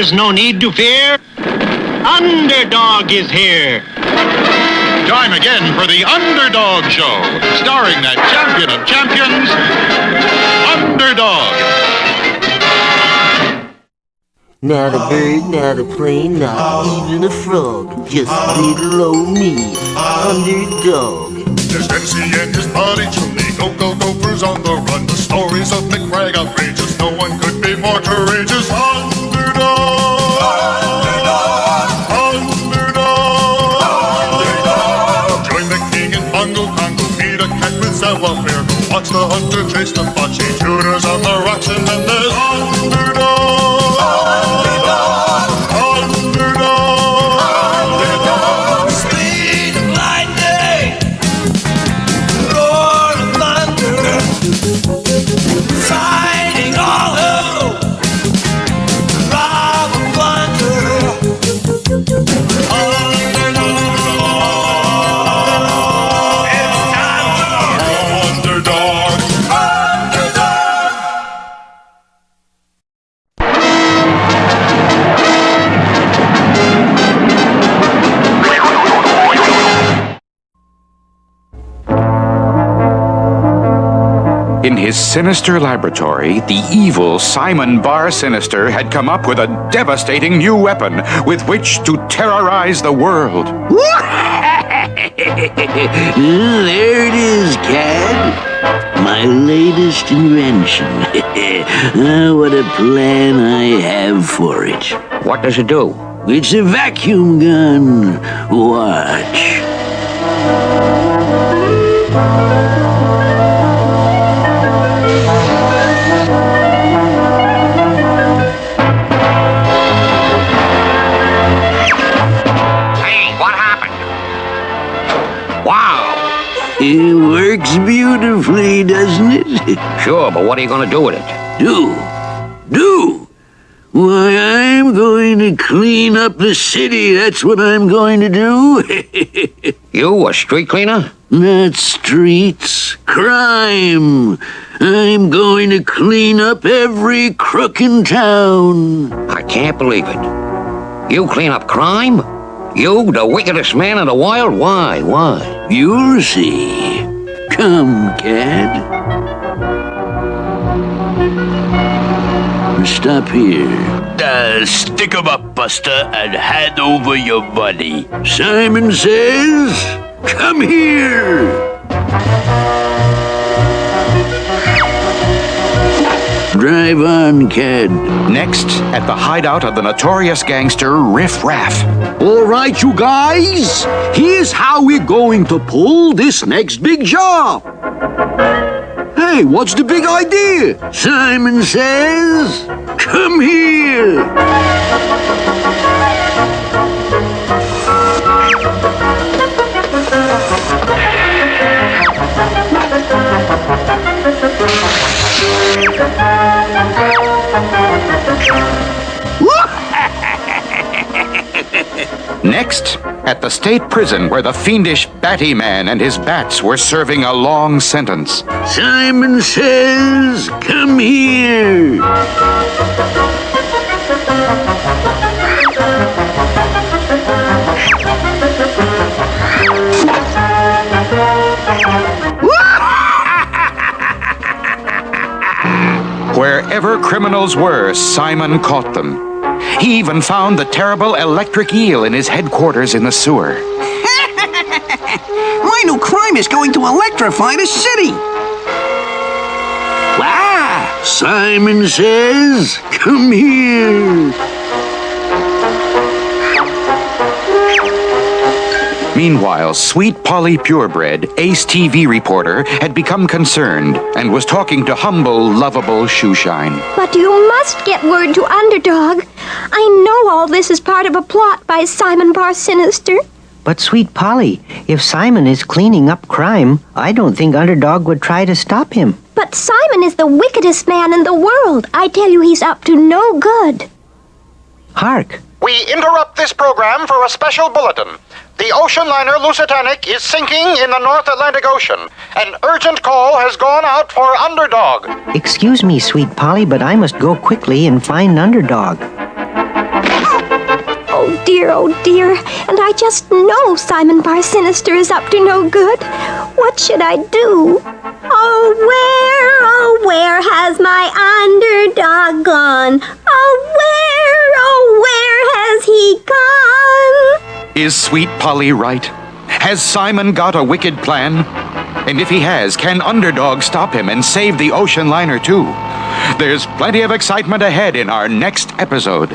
There's no need to fear. Underdog is here. Time again for the Underdog Show, starring that champion of champions, Underdog. Not a bird, not a plane, not even a frog. Just little old me, Underdog. There's MC and his buddy Julie, go gophers on the run. The stories of McBragg outrageous, no one could be more courageous. Underdog, Underdog, Underdog, Underdog. Join the king in Bongo Congo, meet a cat with savoir-faire. Go watch the hunter chase the bocce, Tooters on the rocks, and then there's Underdog. In his sinister laboratory, the evil Simon Bar Sinister had come up with a devastating new weapon with which to terrorize the world. There it is, Cad. My latest invention. What a plan I have for it. What does it do? It's a vacuum gun. Watch. It works beautifully, doesn't it? Sure, but what are you going to do with it? Do? Why, I'm going to clean up the city. That's what I'm going to do. You, a street cleaner? Not streets, crime. I'm going to clean up every crook in town. I can't believe it. You clean up crime? You, the wickedest man in the world? Why? You'll see. Come, Cad. Stop here. Stick 'em up, Buster, and hand over your money. Simon says, come here. Drive on, Cad. Next, at the hideout of the notorious gangster Riff Raff. All right, you guys. Here's how we're going to pull this next big job. Hey, what's the big idea? Simon says, come here. Next, at the state prison where the fiendish Batty Man and his bats were serving a long sentence. Simon says, come here. Wherever criminals were, Simon caught them. He even found the terrible electric eel in his headquarters in the sewer. My new crime is going to electrify the city. Simon says, come here. Meanwhile, Sweet Polly Purebred, Ace TV reporter, had become concerned and was talking to humble, lovable Shoeshine. But you must get word to Underdog. I know all this is part of a plot by Simon Bar Sinister. But, Sweet Polly, if Simon is cleaning up crime, I don't think Underdog would try to stop him. But Simon is the wickedest man in the world. I tell you, he's up to no good. Hark! We interrupt this program for a special bulletin. The ocean liner Lusitanic is sinking in the North Atlantic Ocean. An urgent call has gone out for Underdog. Excuse me, Sweet Polly, but I must go quickly and find Underdog. oh dear, and I just know Simon Bar Sinister is up to no good. What should I do? Oh, where has my underdog gone? Oh, where has he gone? Is Sweet Polly right? Has Simon got a wicked plan? And if he has, can Underdog stop him and save the ocean liner too? There's plenty of excitement ahead in our next episode.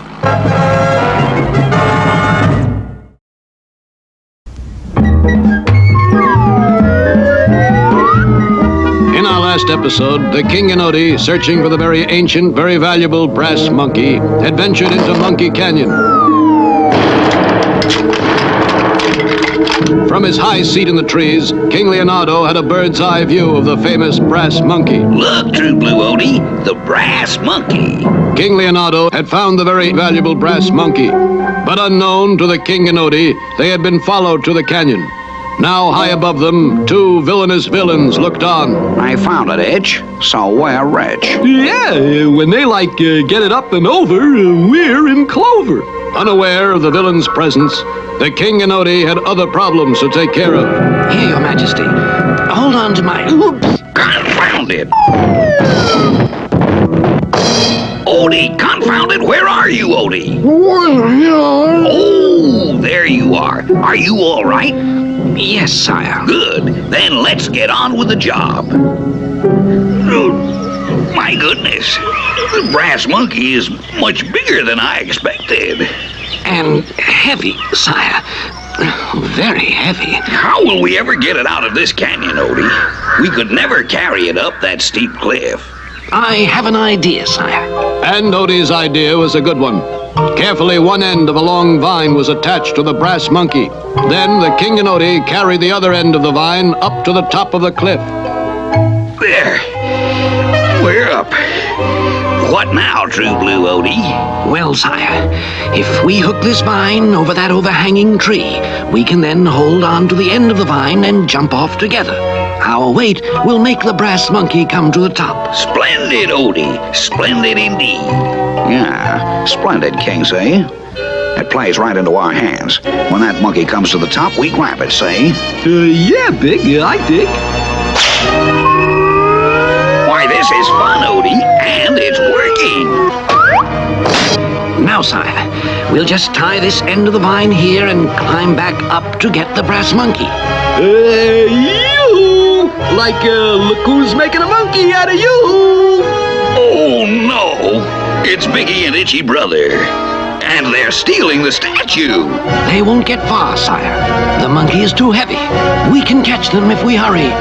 In our last episode, the King and Odie, searching for the very ancient, very valuable brass monkey, had ventured into Monkey Canyon. From his high seat in the trees, King Leonardo had a bird's eye view of the famous brass monkey. Look, True Blue Odie, the brass monkey. King Leonardo had found the very valuable brass monkey, but unknown to the King and Odie, they had been followed to the canyon. Now, high above them, two villainous villains looked on. I found it, Edge, so we're rich. Yeah, when they get it up and over, we're in clover. Unaware of the villain's presence, the King and Odie had other problems to take care of. Here, Your Majesty. Hold on to my... Oops! Confound it! Odie, confound it, where are you, Odie? Oh, there you are. Are you all right? Yes, sire. Good. Then let's get on with the job. Oh, my goodness. The brass monkey is much bigger than I expected. And heavy, sire. Very heavy. How will we ever get it out of this canyon, Odie? We could never carry it up that steep cliff. I have an idea, sire. And Odie's idea was a good one. Carefully, one end of a long vine was attached to the brass monkey. Then the King and Odie carried the other end of the vine up to the top of the cliff. There. We're up. What now, True Blue Odie? Well, sire, if we hook this vine over that overhanging tree, we can then hold on to the end of the vine and jump off together. Our weight will make the brass monkey come to the top. Splendid, Odie. Splendid indeed. Yeah, splendid, King, see? It plays right into our hands. When that monkey comes to the top, we grab it, see? Yeah, Big, I dig. Why, this is fun, Odie, and it's working. Now, sire, we'll just tie this end of the vine here and climb back up to get the brass monkey. Yoo-hoo! Look who's making a monkey out of you! Oh, no. It's Biggie and Itchy Brother. And they're stealing the statue. They won't get far, sire. The monkey is too heavy. We can catch them if we hurry.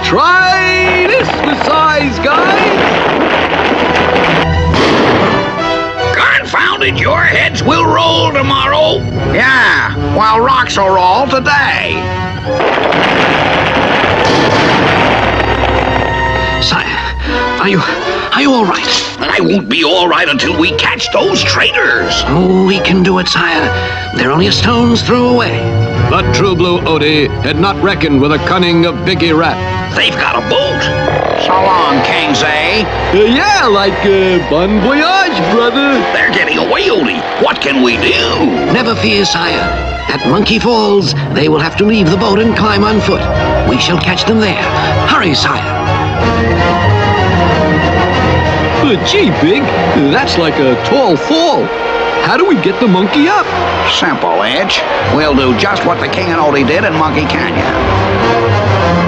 Try this size, guys! Confound it, your heads will roll tomorrow. Yeah, while rocks will roll today. Sire, are you all right? I won't be all right until we catch those traitors. Oh, we can do it, sire. They're only a stone's throw away. But True Blue Odie had not reckoned with the cunning of Biggie Rat. They've got a boat. So long, Kings, eh? Bon voyage, brother. They're getting away, Odie. What can we do? Never fear, sire. At Monkey Falls, they will have to leave the boat and climb on foot. We shall catch them there. Hurry, sire. Gee, Big, that's like a tall fall. How do we get the monkey up? Simple, Edge. We'll do just what the King and Odie did in Monkey Canyon.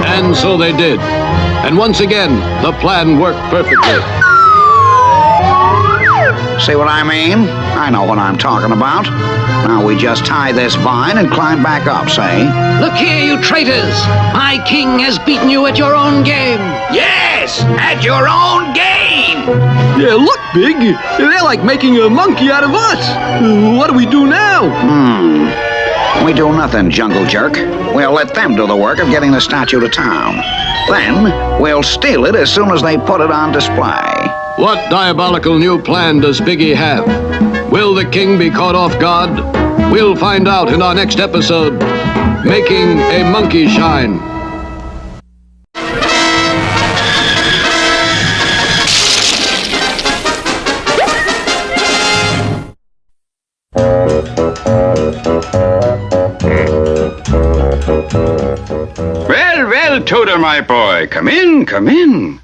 And so they did. And once again, the plan worked perfectly. See what I mean? I know what I'm talking about. Now we just tie this vine and climb back up, say? Look here, you traitors! My king has beaten you at your own game! Yes, at your own game! Yeah, look, Big. They're like making a monkey out of us. What do we do now? We do nothing, Jungle Jerk. We'll let them do the work of getting the statue to town. Then, we'll steal it as soon as they put it on display. What diabolical new plan does Biggie have? Will the king be caught off guard? We'll find out in our next episode, Making a Monkey Shine. Tooter, my boy. Come in, come in.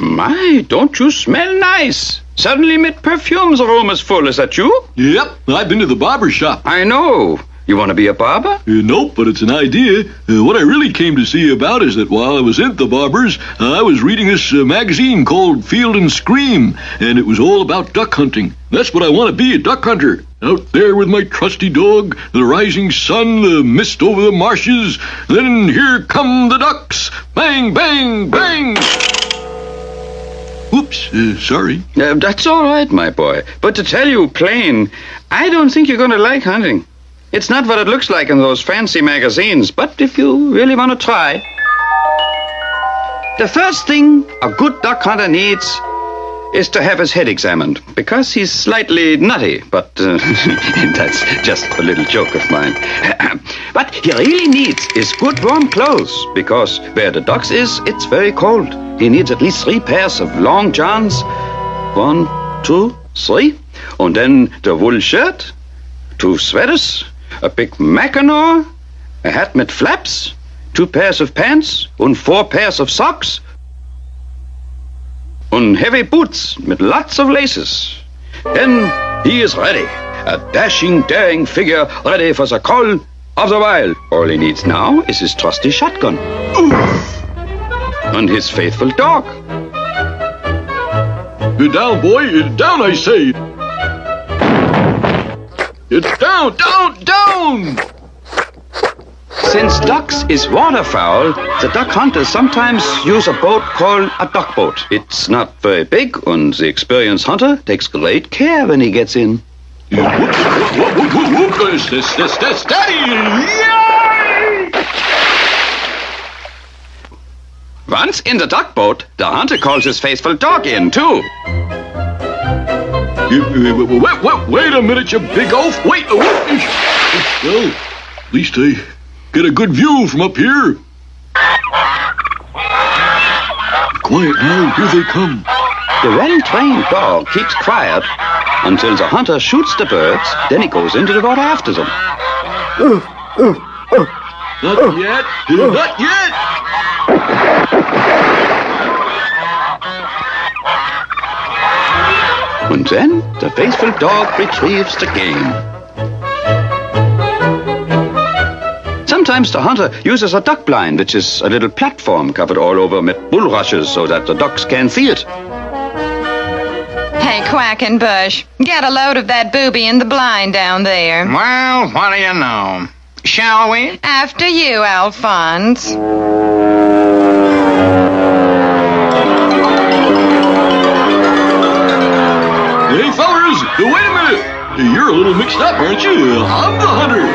My, don't you smell nice? Suddenly mid perfume's room is full. Is that you? Yep, I've been to the barber shop. I know. You want to be a barber? Nope, but it's an idea. What I really came to see about is that while I was at the barber's, I was reading this magazine called Field and Scream, and it was all about duck hunting. That's what I want to be, a duck hunter. Out there with my trusty dog, the rising sun, the mist over the marshes, then here come the ducks. Bang, bang, bang! Whoops, sorry. That's all right, my boy. But to tell you plain, I don't think you're going to like hunting. It's not what it looks like in those fancy magazines, but if you really want to try. The first thing a good duck hunter needs is to have his head examined, because he's slightly nutty, but that's just a little joke of mine. What he really needs is good warm clothes, because where the ducks is, it's very cold. He needs at least 3 pairs of long johns. 1, 2, 3. And then the wool shirt, 2 sweaters, a big mackinaw, a hat with flaps, 2 pairs of pants, and 4 pairs of socks, and heavy boots with lots of laces. Then he is ready, a dashing, daring figure ready for the call of the wild. All he needs now is his trusty shotgun. And his faithful dog. Down, boy, down, I say. It's down, down, down! Since ducks is waterfowl, the duck hunters sometimes use a boat called a duck boat. It's not very big, and the experienced hunter takes great care when he gets in. Once in the duck boat, the hunter calls his faithful dog in, too. Wait a minute, you big oaf! Wait! Well, at least I get a good view from up here. Quiet now, here they come. The well-trained dog keeps quiet until the hunter shoots the birds, then he goes into the water after them. Not yet! Not yet! And then the faithful dog retrieves the game. Sometimes the hunter uses a duck blind, which is a little platform covered all over with bulrushes so that the ducks can't see it. Hey, Quackenbush, get a load of that booby in the blind down there. Well, what do you know? Shall we? After you, Alphonse. Hey, fellas, wait a minute. You're a little mixed up, aren't you? I'm the hunter.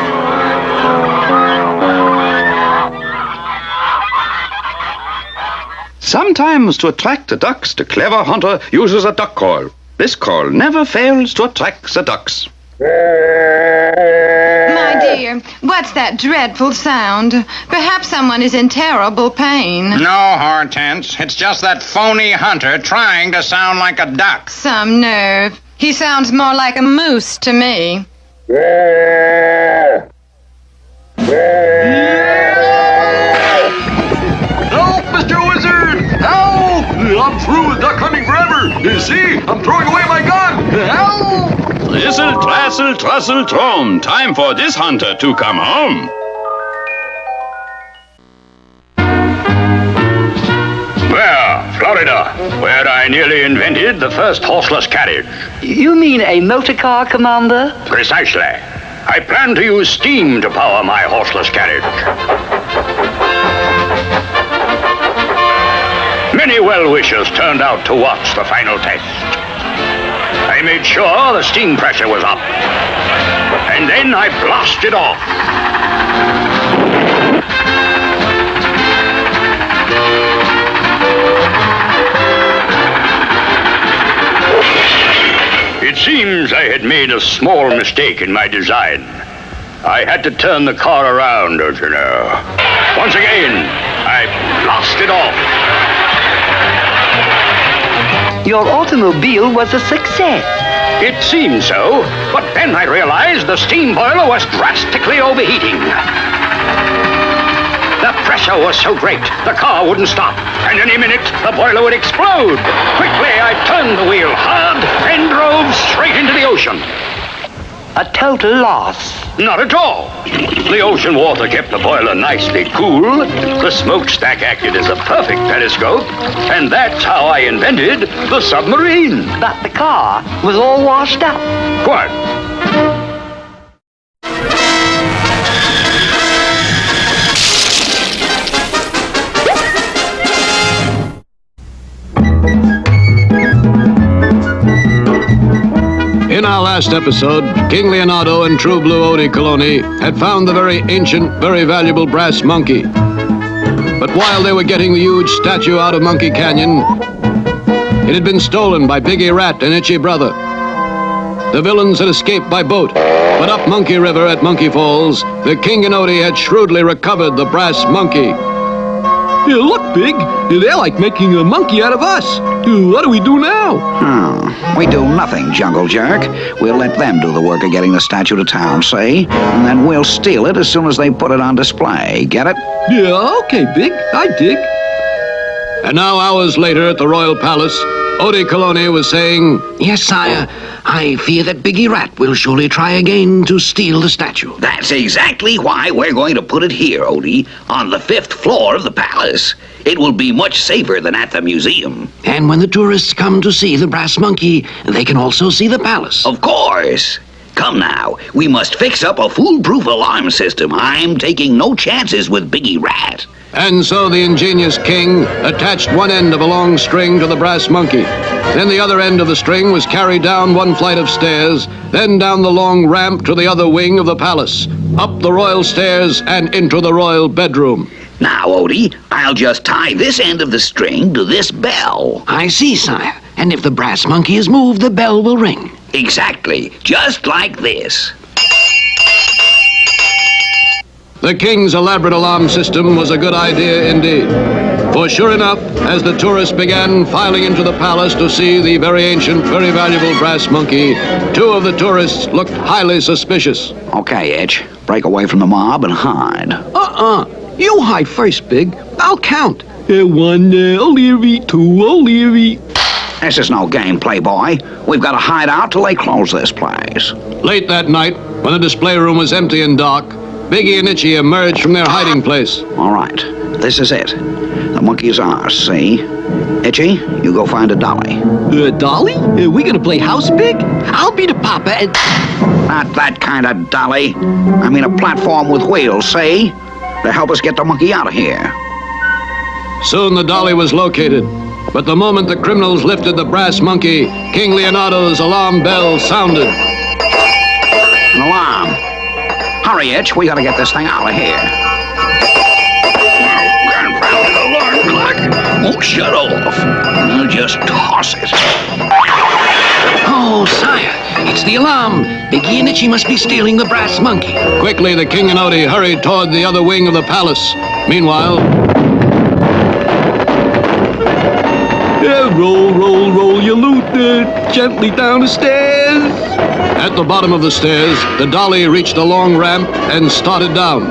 Sometimes to attract the ducks, the clever hunter uses a duck call. This call never fails to attract the ducks. My dear, what's that dreadful sound? Perhaps someone is in terrible pain. No, Hortense. It's just that phony hunter trying to sound like a duck. Some nerve. He sounds more like a moose to me. Help, Mr. Wizard! Help! I'm through with duck hunting forever. See, I'm throwing away my gun. Help! Thistle, trassle, trussle, throne. Time for this hunter to come home. There, Florida, where I nearly invented the first horseless carriage. You mean a motor car, Commander? Precisely. I plan to use steam to power my horseless carriage. Many well-wishers turned out to watch the final test. I made sure the steam pressure was up. And then I blasted off. It seems I had made a small mistake in my design. I had to turn the car around, don't you know. Once again, I blasted off. Your automobile was a success. It seemed so, but then I realized the steam boiler was drastically overheating. The pressure was so great, the car wouldn't stop. And any minute, the boiler would explode. Quickly, I turned the wheel hard and drove straight into the ocean. A total loss. Not at all. The ocean water kept the boiler nicely cool. The smokestack acted as a perfect periscope. And that's how I invented the submarine. But the car was all washed up. What? In our last episode, King Leonardo and True Blue Odie Colony had found the very ancient, very valuable brass monkey. But while they were getting the huge statue out of Monkey Canyon, it had been stolen by Biggie Rat and Itchy Brother. The villains had escaped by boat, but up Monkey River at Monkey Falls, the King and Odie had shrewdly recovered the brass monkey. Yeah, look, Big. They're like making a monkey out of us. What do we do now? We do nothing, Jungle Jerk. We'll let them do the work of getting the statue to town, see? And then we'll steal it as soon as they put it on display. Get it? Yeah, okay, Big. I dig. And now, hours later at the Royal Palace, Odie Colony was saying, Yes, sire. I fear that Biggie Rat will surely try again to steal the statue. That's exactly why we're going to put it here, Odie, on the 5th floor of the palace. It will be much safer than at the museum. And when the tourists come to see the brass monkey, they can also see the palace. Of course. Come now, we must fix up a foolproof alarm system. I'm taking no chances with Biggie Rat. And so the ingenious king attached one end of a long string to the brass monkey. Then the other end of the string was carried down one flight of stairs, then down the long ramp to the other wing of the palace, up the royal stairs and into the royal bedroom. Now, Odie, I'll just tie this end of the string to this bell. I see, sire. And if the brass monkey is moved, the bell will ring. Exactly, just like this. The king's elaborate alarm system was a good idea indeed. For sure enough, as the tourists began filing into the palace to see the very ancient, very valuable brass monkey, two of the tourists looked highly suspicious. Okay, Itch, break away from the mob and hide. You hide first, Big. I'll count. 1, O'Leary, 2, O'Leary. This is no game, Playboy. We've got to hide out till they close this place. Late that night, when the display room was empty and dark, Biggie and Itchy emerged from their hiding place. All right, this is it. The monkey's ours, see? Itchy, you go find a dolly. Dolly? We gonna play house, Big? I'll be the papa and... Not that kind of dolly. I mean a platform with wheels, see? To help us get the monkey out of here. Soon the dolly was located, but the moment the criminals lifted the brass monkey, King Leonardo's alarm bell sounded. An alarm. Hurry, Itch, we gotta get this thing out of here. Confounded alarm clock won't shut off. I'll just toss it. Oh, sire, it's the alarm. Biggie and Itchy must be stealing the brass monkey. Quickly, the king and Odie hurried toward the other wing of the palace. Meanwhile... Roll, roll, roll your loot gently down the stairs. At the bottom of the stairs, the dolly reached a long ramp and started down.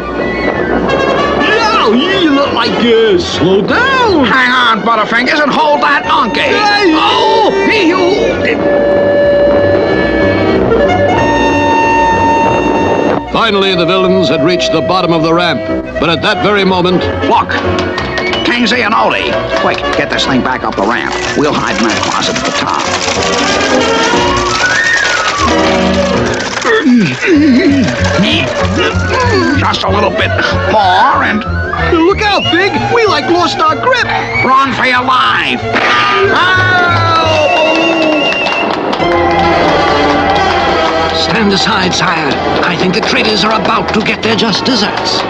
Yo, you look like slow down. Hang on, Butterfingers, and hold that monkey. Hey. Oh, you... Finally, the villains had reached the bottom of the ramp, but at that very moment... Look! Kingsy and Odie! Quick, get this thing back up the ramp. We'll hide in that closet at the top. Just a little bit more and... Look out, Big! We like lost our grip! Run for your life! Stand aside, sire. I think the traitors are about to get their just desserts.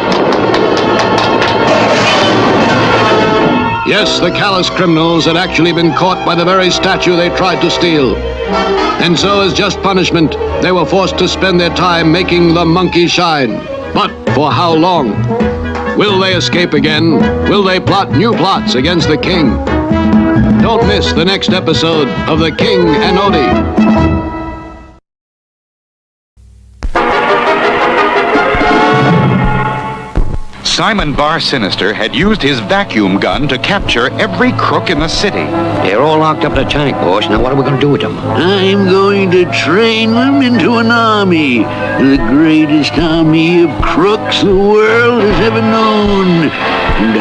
Yes, the callous criminals had actually been caught by the very statue they tried to steal. And so, as just punishment, they were forced to spend their time making the monkey shine. But for how long? Will they escape again? Will they plot new plots against the king? Don't miss the next episode of The King and Odie. Simon Bar Sinister had used his vacuum gun to capture every crook in the city. They're all locked up in a tank, boss. Now what are we going to do with them? I'm going to train them into an army. The greatest army of crooks the world has ever known. And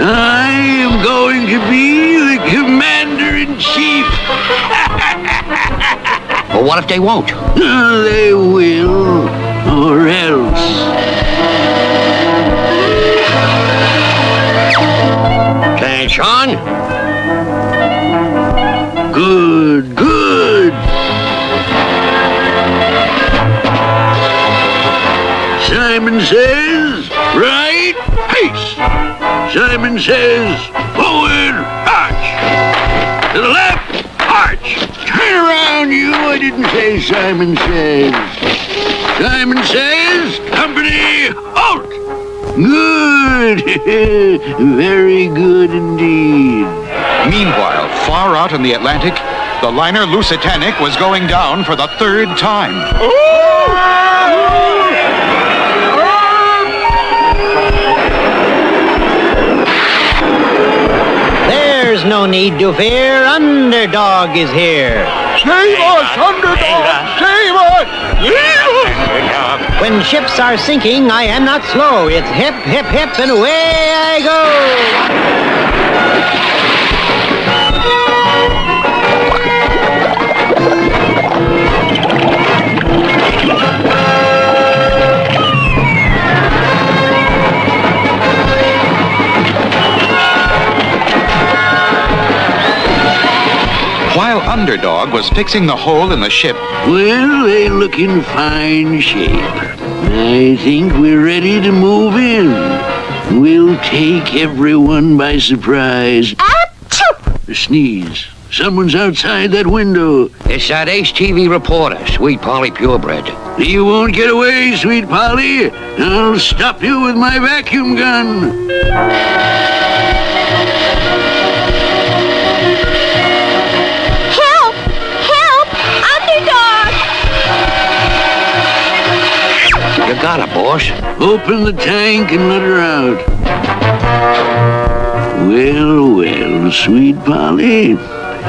I am going to be the Commander-in-Chief. Well, what if they won't? They will, or else. Sean? Good, good. Simon says, right, peace. Simon says, forward, march. To the left, march. Turn around, you. I didn't say Simon says. Simon says, company, halt. Good. Very good indeed. Meanwhile, far out in the Atlantic, the liner Lusitanic was going down for the third time. There's no need to fear. Underdog is here. Save us, Underdog! Save us! When ships are sinking, I am not slow. It's hip, hip, hip, and away I go. While Underdog was fixing the hole in the ship, Well, they look in fine shape. I think we're ready to move in. We'll take everyone by surprise. Achoo! A sneeze. Someone's outside that window. It's that HTV reporter, Sweet Polly Purebred. You won't get away, Sweet Polly. I'll stop you with my vacuum gun. Help! Help! Underdog! You got it, boss. Open the tank and let her out. Well, well, Sweet Polly.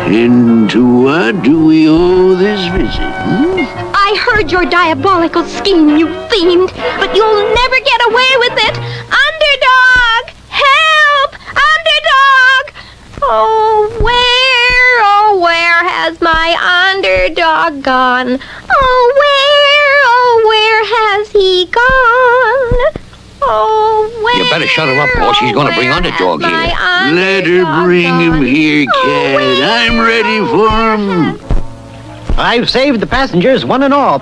And to what do we owe this visit? I heard your diabolical scheme, you fiend, but you'll never get away with it. Underdog! Help! Underdog! Oh, where has my underdog gone? Oh, where has he gone? Oh, where? You better shut her up, boss. She's going to bring Underdog here. Let her bring him here, Cat. I'm ready for him. I've saved the passengers, one and all.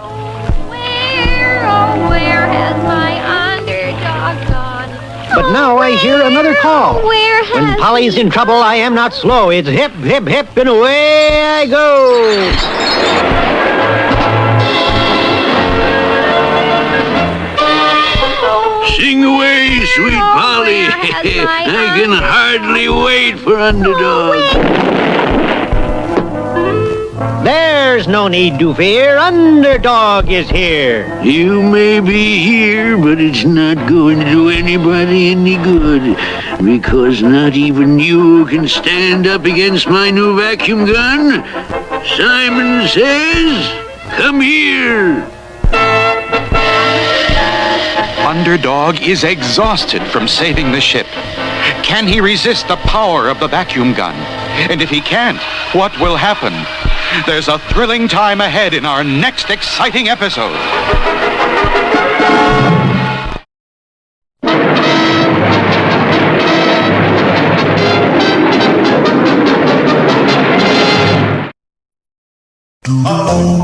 Where has my underdog gone? But now I hear another call. Where has When Polly's in trouble, I am not slow. It's hip, hip, hip, and away I go. Sing away, Sweet Polly. I can hardly wait for Underdog. There's no need to fear. Underdog is here. You may be here, but it's not going to do anybody any good. Because not even you can stand up against my new vacuum gun. Simon says, come here. Underdog is exhausted from saving the ship. Can he resist the power of the vacuum gun? And if he can't, what will happen? There's a thrilling time ahead in our next exciting episode. Oh,